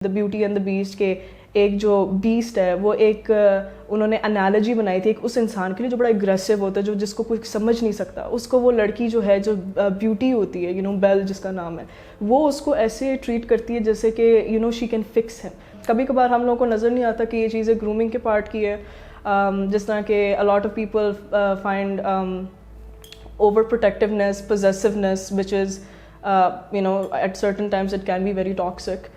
The beauty and the beast کے ایک جو بیسٹ ہے وہ ایک انہوں نے انالوجی بنائی تھی ایک اس انسان کے لیے جو بڑا اگریسو ہوتا ہے، جو جس کو کوئی سمجھ نہیں سکتا، اس کو وہ لڑکی جو ہے جو بیوٹی ہوتی ہے بیل جس کا نام ہے، وہ اس کو ایسے ٹریٹ کرتی ہے جیسے کہ شی کین فکس ہے. کبھی کبھار ہم لوگوں کو نظر نہیں آتا کہ یہ چیزیں گرومنگ کے پارٹ کی ہے. جس طرح کہ a lot of people find overprotectiveness, possessiveness, which is at certain times it can be very toxic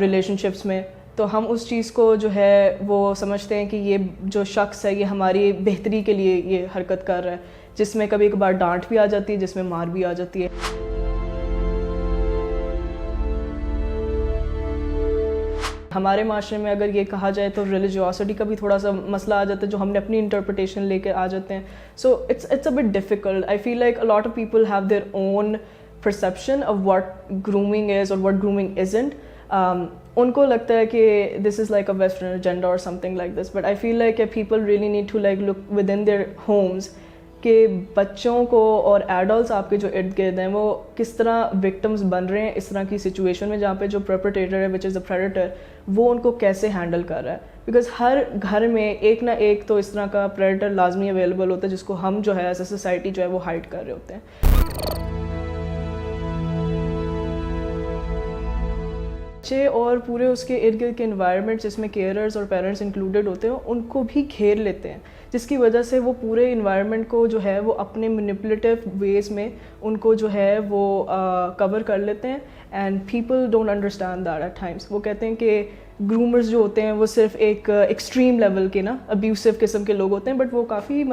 relationships میں. تو ہم اس چیز کو جو ہے وہ سمجھتے ہیں کہ یہ جو شخص ہے یہ ہماری بہتری کے لیے یہ حرکت کر رہا ہے، جس میں کبھی کبھار ڈانٹ بھی آ جاتی ہے، جس میں مار بھی آ جاتی ہے. ہمارے معاشرے میں اگر یہ کہا جائے تو ریلیجیوسٹی کا بھی تھوڑا سا مسئلہ آ جاتا ہے جو ہم نے اپنی انٹرپریٹیشن لے کے آ جاتے ہیں. So it's a bit difficult. I feel like a lot of people have their own perception of what grooming is or what grooming isn't. ان کو لگتا ہے کہ this is like a western agenda or something like this, but I feel like people really need to like look within their homes کہ بچوں کو اور adults آپ کے جو ارد گرد ہیں وہ کس طرح وکٹمز بن رہے ہیں اس طرح کی سچویشن میں، جہاں پہ جو پرپیٹریٹر ہے وچ از اے پریڈیٹر وہ ان کو کیسے ہینڈل کر رہا ہے. بیکاز ہر گھر میں ایک نہ ایک تو اس طرح کا پریڈیٹر لازمی اویلیبل ہوتا ہے جس کو ہم جو ہے ایز اے سوسائٹی جو ہے وہ ہائڈ کر رہے ہوتے ہیں. بچے اور پورے اس کے ارد گرد کے انوائرمنٹ جس میں کیئررز اور پیرنٹس انکلوڈیڈ ہوتے ہیں ان کو بھی گھیر لیتے ہیں، جس کی وجہ سے وہ پورے انوائرمنٹ کو جو ہے وہ اپنے مینیپولیٹیو ویز میں ان کو جو ہے وہ کور کر لیتے ہیں. And people don't understand that at times. وہ کہتے ہیں کہ گرومرز جو ہوتے ہیں وہ صرف ایک ایکسٹریم لیول کے ابیوسو قسم کے لوگ ہوتے ہیں، بٹ وہ کافی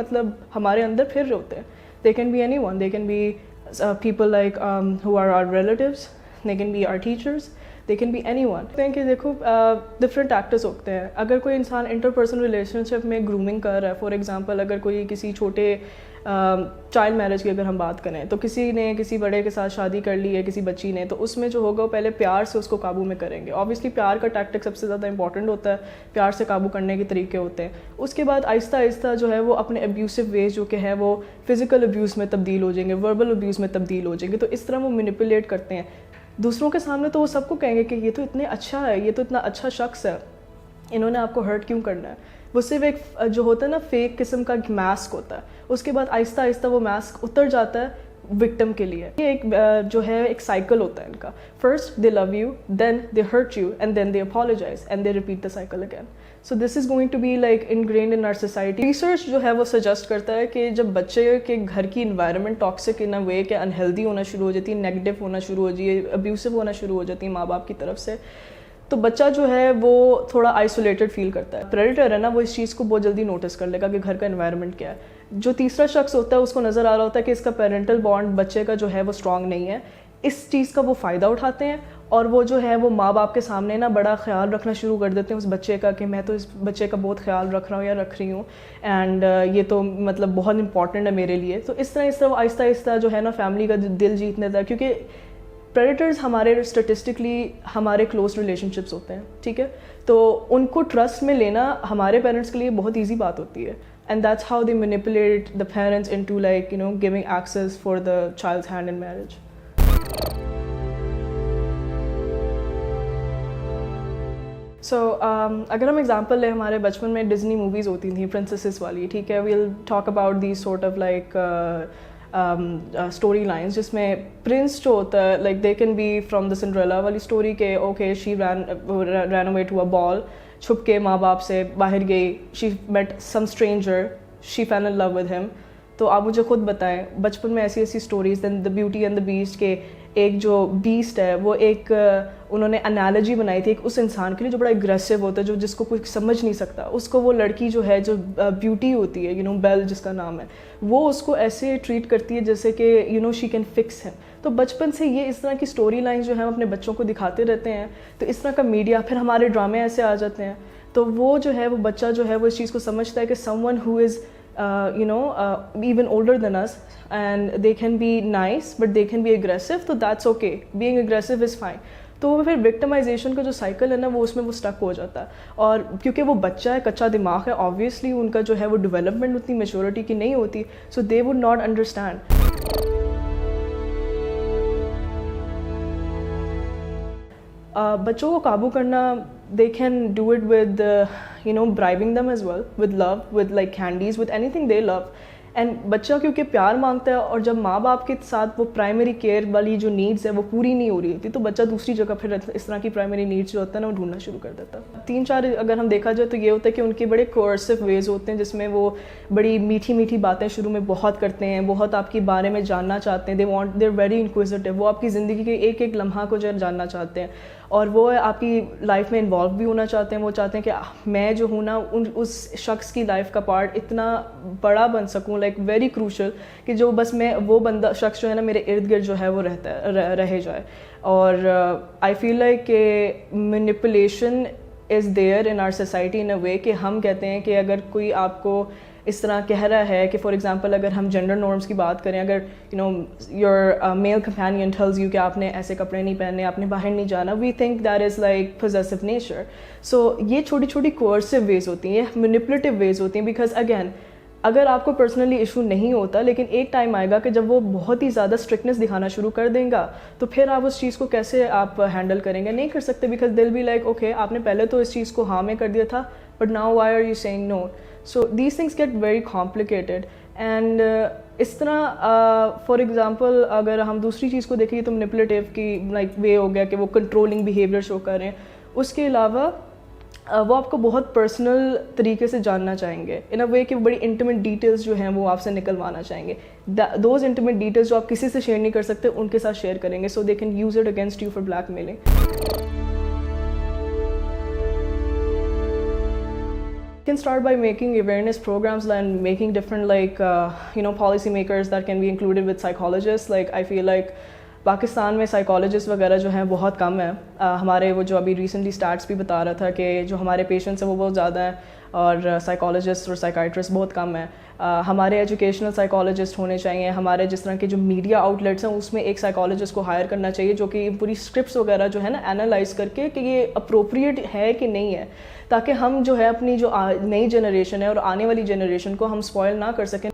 ہمارے اندر پھر رہے ہوتے ہیں. They can be anyone. They can be people like who are our relatives. They can be our teachers. They can be anyone. کہ دیکھو ڈفرینٹ ایکٹرس ہوتے ہیں. اگر کوئی انسان انٹر پرسنل ریلیشن شپ میں گرومنگ کر رہا ہے، فار ایگزامپل اگر کوئی کسی چھوٹے چائلڈ میرج کی اگر ہم بات کریں تو کسی نے کسی بڑے کے ساتھ شادی کر لی ہے کسی بچی نے، تو اس میں جو ہوگا وہ پہلے پیار سے اس کو قابو میں کریں گے. آبویسلی پیار کا ٹیکٹک سب سے زیادہ امپورٹنٹ ہوتا ہے، پیار سے قابو کرنے کے طریقے ہوتے ہیں. اس کے بعد آہستہ آہستہ جو ہے وہ اپنے ابیوسو ویز جو کہ ہے وہ فزیکل ابیوز میں تبدیل ہو جائیں گے، وربل ابیوز میں تبدیل ہو جائیں گے. تو اس طرح وہ مینیپولیٹ کرتے ہیں دوسروں کے سامنے. تو وہ سب کو کہیں گے کہ یہ تو اتنے اچھا ہے، یہ تو اتنا اچھا شخص ہے، انہوں نے آپ کو ہرٹ کیوں کرنا ہے. وہ صرف ایک جو ہوتا ہے نا فیک قسم کا ماسک ہوتا ہے. اس کے بعد آہستہ آہستہ وہ ماسک اتر جاتا ہے وکٹم کے لیے. یہ ایک جو ہے ایک سائیکل ہوتا ہے ان کا. First they love you, then they hurt you, and then they apologise, and they repeat the cycle again. So this is going to be like ingrained in our society. Research جو ہے وہ suggest کرتا ہے کہ جب بچے کے گھر کی environment toxic in a way کہ انہیلدی ہونا شروع ہو جاتی ہے، نیگیٹو ہونا شروع ہو جاتی ہے، ابیوسو ہونا شروع ہو جاتی ہے ماں باپ کی طرف سے، تو بچہ جو ہے وہ تھوڑا آئسولیٹڈ فیل کرتا ہے. پریڈیٹر ہے نا وہ اس چیز کو بہت جلدی نوٹس کر لے گا کہ گھر کا انوائرمنٹ کیا ہے. جو تیسرا شخص ہوتا ہے اس کو نظر آ رہا ہوتا ہے کہ اس کا پیرنٹل بانڈ بچے کا جو ہے وہ اسٹرانگ نہیں ہے. اس چیز کا وہ فائدہ اٹھاتے ہیں اور وہ جو ہے وہ ماں باپ کے سامنے بڑا خیال رکھنا شروع کر دیتے ہیں اس بچے کا کہ میں تو اس بچے کا بہت خیال رکھ رہا ہوں یا رکھ رہی ہوں، اینڈ یہ تو بہت امپورٹنٹ ہے میرے لیے. تو اس طرح وہ آہستہ آہستہ جو ہے نا فیملی کا دل جیتنے تھا. کیونکہ پریڈیٹرز ہمارے اسٹیٹسٹکلی ہمارے کلوز ریلیشن شپس ہوتے ہیں، ٹھیک ہے، تو ان کو ٹرسٹ میں لینا ہمارے پیرنٹس کے لیے بہت ایزی بات ہوتی ہے. And that's how they manipulate the parents into like giving access for the child's hand in marriage. So اگر ہم ایگزامپل لیں، ہمارے بچپن میں ڈزنی موویز ہوتی تھیں پرنسسز والی، ٹھیک ہے. We'll talk about these sort of like story lines جس میں پرنس جو ہوتا ہے like they can be from the Cinderella والی اسٹوری کہ okay she ran away to a ball, چھپ کے ماں باپ سے باہر گئی، she met some stranger, she fell in love with him. تو آپ مجھے خود بتائیں بچپن میں ایسی ایسی stories. Then the beauty and the beast کے ایک جو بیسٹ ہے وہ ایک انہوں نے انالوجی بنائی تھی ایک اس انسان کے لیے جو بڑا اگریسو ہوتا ہے، جو جس کو کوئی سمجھ نہیں سکتا. اس کو وہ لڑکی جو ہے جو بیوٹی ہوتی ہے بیل جس کا نام ہے، وہ اس کو ایسے ٹریٹ کرتی ہے جیسے کہ شی کین فکس ہے. تو بچپن سے یہ اس طرح کی اسٹوری لائنز جو ہے ہم اپنے بچوں کو دکھاتے رہتے ہیں. تو اس طرح کا میڈیا، پھر ہمارے ڈرامے ایسے آ جاتے ہیں. تو وہ جو ہے وہ بچہ جو ہے وہ اس چیز کو سمجھتا ہے کہ some one who is even older than us and they can be nice but they can be aggressive, so that's okay, being aggressive is fine. تو پھر وکٹمائزیشن کا جو سائیکل ہے نا وہ اس میں وہ اسٹک ہو جاتا ہے. اور کیونکہ وہ بچہ ہے، کچا دماغ ہے، آبویسلی ان کا جو ہے وہ ڈیولپمنٹ اتنی میچورٹی کی نہیں ہوتی، سو دے وڈ ناٹ انڈرسٹینڈ. بچوں کو قابو کرنا they can do it with bribing them as well, with love, with like candies, with anything they love. And بچہ کیونکہ پیار مانگتا ہے اور جب ماں باپ کے ساتھ وہ پرائمری کیئر والی جو نیڈس ہے وہ پوری نہیں ہو رہی ہوتی تو بچہ دوسری جگہ پھر اس طرح کی پرائمری نیڈس جو ہوتا ہے نا وہ ڈھونڈنا شروع کر دیتا ہے. 3-4 اگر ہم دیکھا جائے تو یہ ہوتا ہے کہ ان کے بڑے کوئرسو ویز ہوتے ہیں جس میں وہ بڑی میٹھی میٹھی باتیں شروع میں بہت کرتے ہیں, بہت آپ کے بارے میں جاننا چاہتے ہیں. دے آر ویری انکویزیٹو, وہ آپ کی زندگی کے ایک ایک لمحہ کو جو ہے جاننا چاہتے ہیں اور وہ آپ کی لائف میں انوالو بھی ہونا چاہتے ہیں. وہ چاہتے ہیں کہ میں جو ہوں نا اس شخص کی لائف کا پارٹ اتنا بڑا بن سکوں, لائک ویری کروشل, کہ جو بس میں وہ بندہ شخص جو ہے نا میرے ارد گرد جو ہے وہ رہ جائے. اور آئی فیل لائک کہ manipulation is there in our society in a way کہ ہم کہتے ہیں کہ اگر کوئی آپ کو اس طرح کہہ رہا ہے کہ فار ایگزامپل اگر ہم جینڈر نارمس کی بات کریں, اگر your male companion tells you کہ آپ نے ایسے کپڑے نہیں پہننے, آپ نے باہر نہیں جانا, we think that is like possessive nature. So یہ چھوٹی چھوٹی کوئرسو ویز ہوتی ہیں, یہ مینیپولیٹو ویز ہوتی ہیں, بیکاز اگین اگر آپ کو پرسنلی ایشو نہیں ہوتا لیکن ایک ٹائم آئے گا کہ جب وہ بہت ہی زیادہ اسٹرکٹنس دکھانا شروع کر دیں گا تو پھر آپ اس چیز کو کیسے آپ ہینڈل کریں گے, نہیں کر سکتے, بیکاز دل بی لائک اوکے آپ نے پہلے تو اس چیز کو ہاں میں کر دیا تھا but now why are you saying no. So these things get very complicated. And اس طرح فار ایگزامپل اگر ہم دوسری چیز کو دیکھیں تو مینیپولیٹیو کی لائک وے ہو گیا کہ وہ کنٹرولنگ بیہیویئر شو کر رہے ہیں. اس کے علاوہ وہ آپ کو بہت پرسنل طریقے سے جاننا چاہیں گے ان اے وے کہ بڑی انٹیمیٹ ڈیٹیلز جو ہیں وہ آپ سے نکلوانا چاہیں گے. دوز انٹیمیٹ ڈیٹیلز جو آپ کسی سے شیئر نہیں کر سکتے ان کے ساتھ شیئر کریں گے, so they can use it against you for blackmailing. Can start by making awareness programs and making different policy makers that can be included with psychologists. Like I feel like Pakistan میں psychologist وغیرہ جو ہیں بہت کم ہیں. ہمارے وہ جو ابھی ریسنٹلی اسٹارٹس بھی بتا رہا تھا کہ جو ہمارے پیشنٹس ہیں وہ بہت زیادہ ہیں اور سائیکالوجسٹ اور سائیکائٹرسٹ بہت کم ہیں. ہمارے ایجوکیشنل سائیکالوجسٹ ہونے چاہیے, ہمارے جس طرح کے جو میڈیا آؤٹ لیٹس ہیں اس میں ایک سائیکالوجسٹ کو ہائر کرنا چاہیے جو کہ پوری اسکرپٹس وغیرہ جو ہے نا انالائز کر کے کہ یہ اپروپریٹ ہے کہ نہیں ہے, تاکہ ہم جو ہے اپنی جو نئی جنریشن ہے اور آنے والی جنریشن کو ہم اسپوائل نہ کر سکیں.